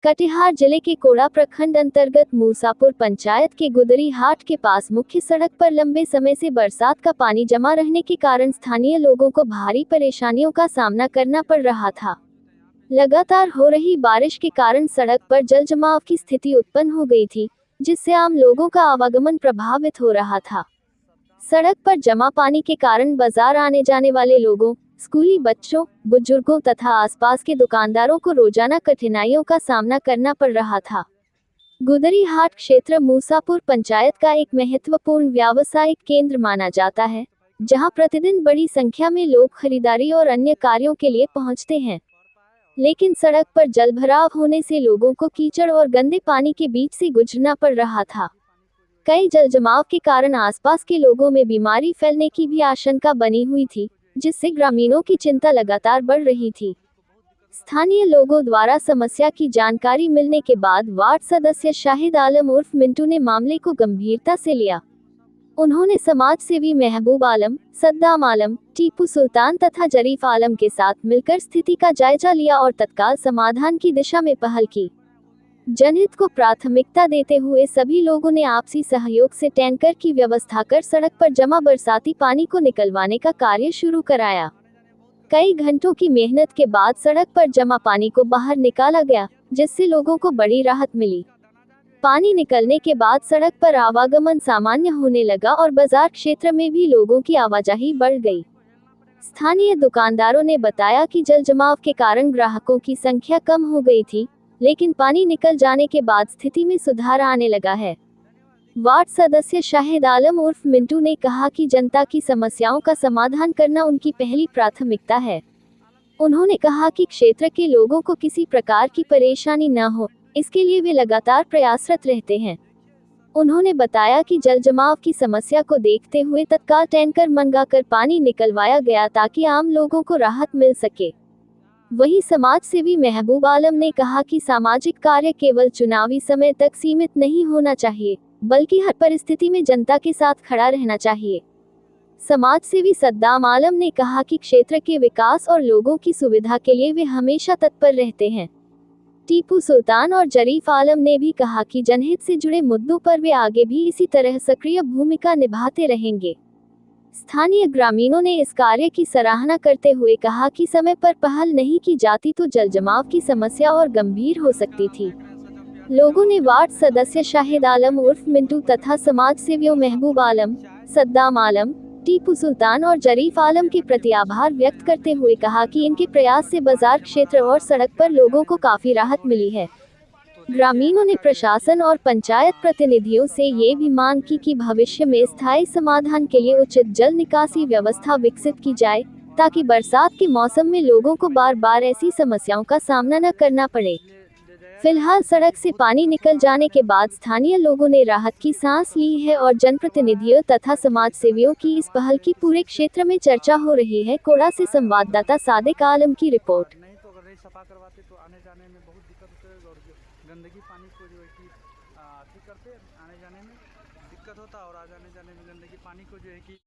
कटिहार जिले के कोड़ा प्रखंड अंतर्गत मूसापुर पंचायत के गुदरी हाट के पास मुख्य सड़क पर लंबे समय से बरसात का पानी जमा रहने के कारण स्थानीय लोगों को भारी परेशानियों का सामना करना पड़ रहा था। लगातार हो रही बारिश के कारण सड़क पर जल जमाव की स्थिति उत्पन्न हो गई थी, जिससे आम लोगों का आवागमन प्रभावित हो रहा था। सड़क पर जमा पानी के कारण बाजार आने जाने वाले लोगों, स्कूली बच्चों, बुजुर्गों तथा आसपास के दुकानदारों को रोजाना कठिनाइयों का सामना करना पड़ रहा था। गुदरी हाट क्षेत्र मूसापुर पंचायत का एक महत्वपूर्ण व्यावसायिक केंद्र माना जाता है, जहां प्रतिदिन बड़ी संख्या में लोग खरीदारी और अन्य कार्यों के लिए पहुंचते हैं। लेकिन सड़क पर जलभराव होने से लोगों को कीचड़ और गंदे पानी के बीच से गुजरना पड़ रहा था। कई जलजमाव के कारण आसपास के लोगों में बीमारी फैलने की भी आशंका बनी हुई थी, जिससे ग्रामीणों की चिंता लगातार बढ़ रही थी। स्थानीय लोगों द्वारा समस्या की जानकारी मिलने के बाद वार्ड सदस्य शाहिद आलम उर्फ मिंटू ने मामले को गंभीरता से लिया। उन्होंने समाज सेवी महबूब आलम, सद्दाम आलम, टीपू सुल्तान तथा जरीफ आलम के साथ मिलकर स्थिति का जायजा लिया और तत्काल समाधान की दिशा में पहल की। जनहित को प्राथमिकता देते हुए सभी लोगों ने आपसी सहयोग से टैंकर की व्यवस्था कर सड़क पर जमा बरसाती पानी को निकलवाने का कार्य शुरू कराया। कई घंटों की मेहनत के बाद सड़क पर जमा पानी को बाहर निकाला गया, जिससे लोगों को बड़ी राहत मिली। पानी निकलने के बाद सड़क पर आवागमन सामान्य होने लगा और बाजार क्षेत्र में भी लोगों की आवाजाही बढ़ गई। स्थानीय दुकानदारों ने बताया कि जल जमाव के कारण ग्राहकों की संख्या कम हो गई थी, लेकिन पानी निकल जाने के बाद स्थिति में सुधार आने लगा है। वार्ड सदस्य शाहिद आलम उर्फ मिंटू ने कहा कि जनता की समस्याओं का समाधान करना उनकी पहली प्राथमिकता है। उन्होंने कहा कि क्षेत्र के लोगों को किसी प्रकार की परेशानी न हो, इसके लिए वे लगातार प्रयासरत रहते हैं। उन्होंने बताया कि जल जमाव की समस्या को देखते हुए तत्काल टैंकर मंगाकर पानी निकलवाया गया ताकि आम लोगों को राहत मिल सके। वहीं समाज सेवी महबूब आलम ने कहा कि सामाजिक कार्य केवल चुनावी समय तक सीमित नहीं होना चाहिए, बल्कि हर परिस्थिति में जनता के साथ खड़ा रहना चाहिए। समाज सेवी सद्दाम आलम ने कहा कि क्षेत्र के विकास और लोगों की सुविधा के लिए वे हमेशा तत्पर रहते हैं। टीपू सुल्तान और जरीफ आलम ने भी कहा कि जनहित से जुड़े मुद्दों पर वे आगे भी इसी तरह सक्रिय भूमिका निभाते रहेंगे। स्थानीय ग्रामीणों ने इस कार्य की सराहना करते हुए कहा कि समय पर पहल नहीं की जाती तो जल जमाव की समस्या और गंभीर हो सकती थी। लोगों ने वार्ड सदस्य शाहिद आलम उर्फ मिंटू तथा समाज सेवियों महबूब आलम, सद्दाम आलम, टीपू सुल्तान और जरीफ आलम के प्रति आभार व्यक्त करते हुए कहा कि इनके प्रयास से बाजार क्षेत्र और सड़क पर लोगों को काफी राहत मिली है। ग्रामीणों ने प्रशासन और पंचायत प्रतिनिधियों से ये भी मांग की कि भविष्य में स्थायी समाधान के लिए उचित जल निकासी व्यवस्था विकसित की जाए, ताकि बरसात के मौसम में लोगों को बार बार ऐसी समस्याओं का सामना न करना पड़े। फिलहाल सड़क से पानी निकल जाने के बाद स्थानीय लोगों ने राहत की सांस ली है और जनप्रतिनिधियों तथा समाज सेवियों की इस पहल की पूरे क्षेत्र में चर्चा हो रही है। कोड़ा से संवाददाता सादिक आलम की रिपोर्ट। नहीं तो अगर नहीं सफा करवाते तो आने जाने में बहुत दिक्कत होता है और जो गंदगी पानी को जो है कि ठीक करते आने जाने में दिक्कत होता और आ जाने जाने में गंदगी पानी को जो है कि